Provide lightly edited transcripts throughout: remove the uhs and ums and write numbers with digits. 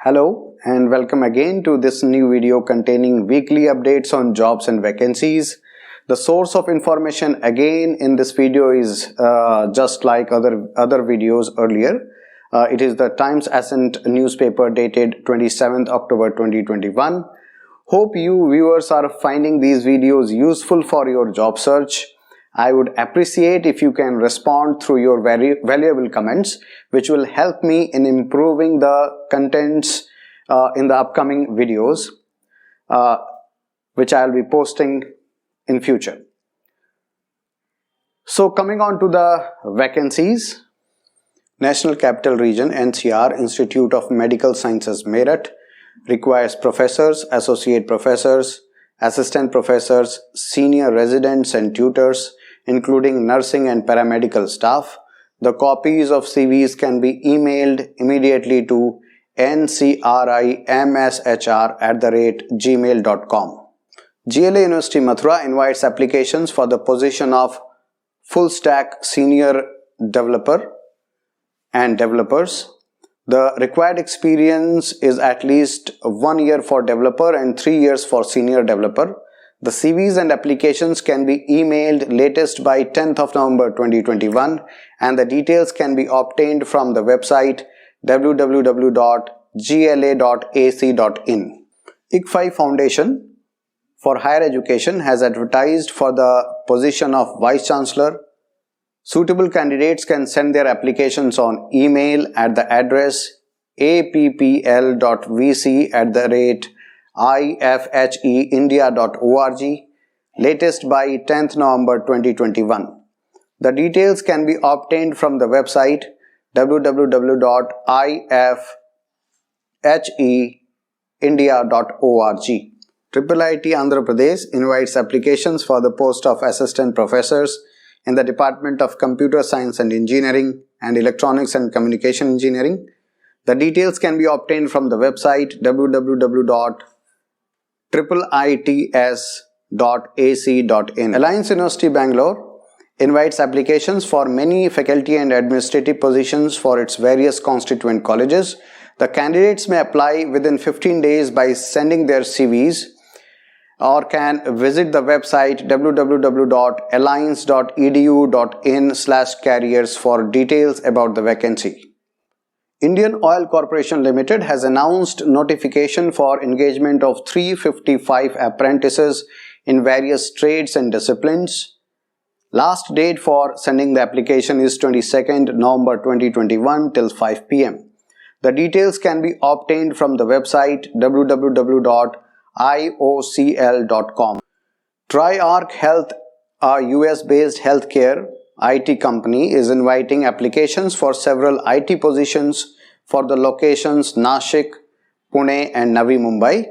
Hello and welcome again to this new video containing weekly updates on jobs and vacancies. The source of information again in this video is just like other videos earlier. It is the Times Ascent newspaper dated 27th October 2021. Hope you viewers are finding these videos useful for your job search. I would appreciate if you can respond through your very valuable comments, which will help me in improving the contents in the upcoming videos, which I'll be posting in future. So coming on to the vacancies, National Capital Region NCR Institute of Medical Sciences Meerut requires professors, associate professors, assistant professors, senior residents and tutors, including nursing and paramedical staff. The copies of CVs can be emailed immediately to ncrimshr@gmail.com. GLA University Mathura invites applications for the position of full stack senior developer and developers. The required experience is at least 1 year for developer and 3 years for senior developer. The CVs and applications can be emailed latest by 10th of November 2021 and the details can be obtained from the website www.gla.ac.in. ICFI Foundation for Higher Education has advertised for the position of Vice Chancellor. Suitable candidates can send their applications on email at the address appl.vc@ifheindia.org, latest by 10th November 2021. The details can be obtained from the website www.ifheindia.org. IIIT Andhra Pradesh invites applications for the post of assistant professors in the Department of Computer Science and Engineering and Electronics and Communication Engineering. The details can be obtained from the website www.iits.ac.in. Alliance University Bangalore invites applications for many faculty and administrative positions for its various constituent colleges. The candidates may apply within 15 days by sending their CVs or can visit the website www.alliance.edu.in/careers for details about the vacancy. Indian Oil Corporation Limited has announced notification for engagement of 355 apprentices in various trades and disciplines. Last date for sending the application is 22nd November 2021 till 5 p.m. The details can be obtained from the website www.iocl.com. TriArc Health, a US-based healthcare IT company, is inviting applications for several IT positions for the locations Nashik, Pune and Navi Mumbai.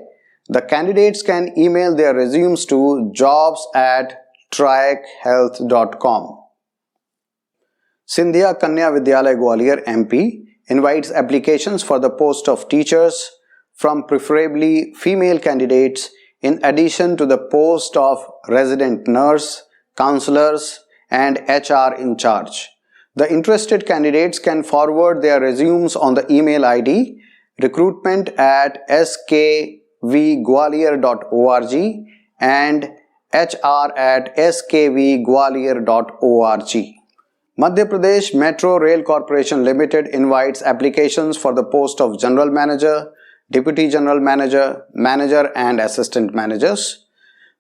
The candidates can email their resumes to jobs@triarchealth.com. Sindhya Kanya Vidyalaya Gwalior MP invites applications for the post of teachers from preferably female candidates in addition to the post of resident nurse, counselors and HR in charge. The interested candidates can forward their resumes on the email ID recruitment@skvgwalior.org and hr@skvgwalior.org. Madhya Pradesh Metro Rail Corporation Limited invites applications for the post of General Manager, Deputy General Manager, Manager and Assistant Managers.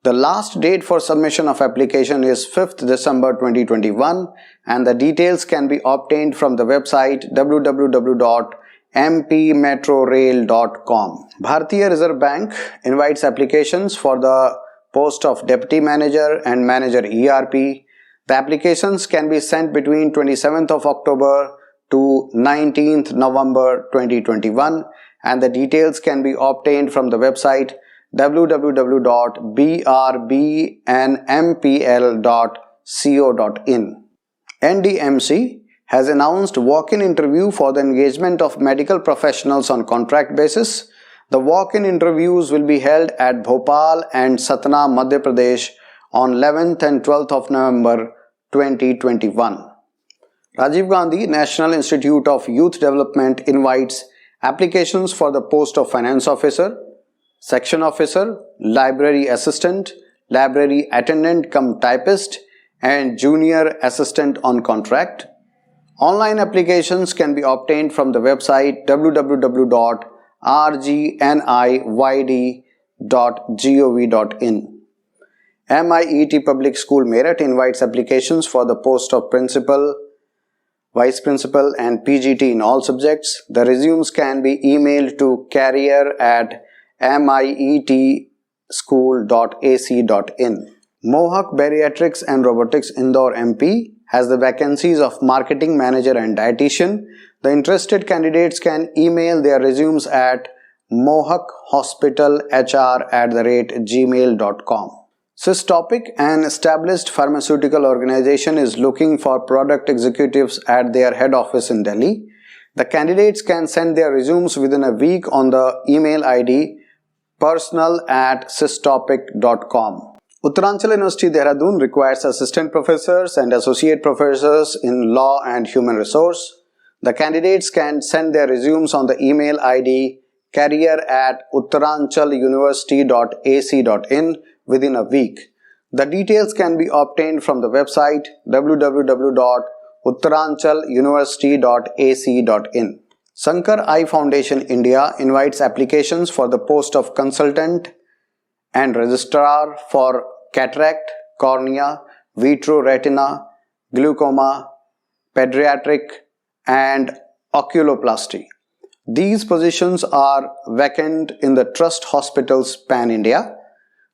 The last date for submission of application is 5th December 2021 and the details can be obtained from the website www.mpmetrorail.com. Bharatiya Reserve Bank invites applications for the post of Deputy Manager and Manager ERP. The applications can be sent between 27th of October to 19th November 2021 and the details can be obtained from the website www.brbnmpl.co.in. NDMC has announced walk-in interview for the engagement of medical professionals on contract basis. The walk-in interviews will be held at Bhopal and Satna, Madhya Pradesh on 11th and 12th of November 2021. Rajiv Gandhi National Institute of Youth Development invites Applications for the post of finance officer, section officer, library assistant, library attendant cum typist, and junior assistant on contract. Online applications can be obtained from the website www.rgniyd.gov.in. MIET Public School Meerut invites applications for the post of principal, vice principal and PGT in all subjects. The resumes can be emailed to career@mietschool.ac.in. Mohawk Bariatrics and Robotics Indore MP has the vacancies of marketing manager and dietitian. The interested candidates can email their resumes at mohawkhospitalhr@gmail.com. Systopic, an established pharmaceutical organization, is looking for product executives at their head office in Delhi. The candidates can send their resumes within a week on the email ID personal@systopic.com. Uttaranchal University Dehradun requires assistant professors and associate professors in law and human resource. The candidates can send their resumes on the email ID career@uttaranchaluniversity.ac.in within a week. The details can be obtained from the website www.uttaranchaluniversity.ac.in. Sankar Eye Foundation India invites applications for the post of consultant and registrar for cataract, cornea, vitreoretina, glaucoma, pediatric and oculoplasty. These positions are vacant in the trust hospitals pan-India.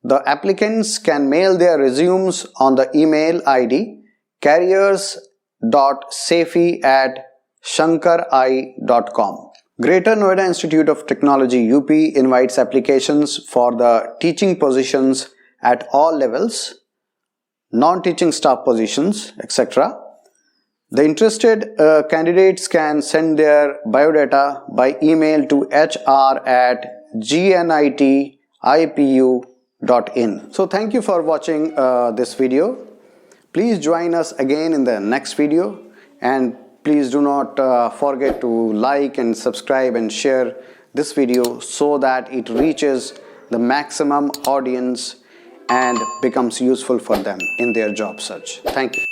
The applicants can mail their resumes on the email ID careers.safi@shankarai.com. Greater Noida Institute of Technology UP invites applications for the teaching positions at all levels, non-teaching staff positions, etc. The interested candidates can send their biodata by email to hr@gnitipu.in. So thank you for watching this video. Please join us again in the next video, and please do not forget to like and subscribe and share this video so that it reaches the maximum audience and becomes useful for them in their job search. Thank you.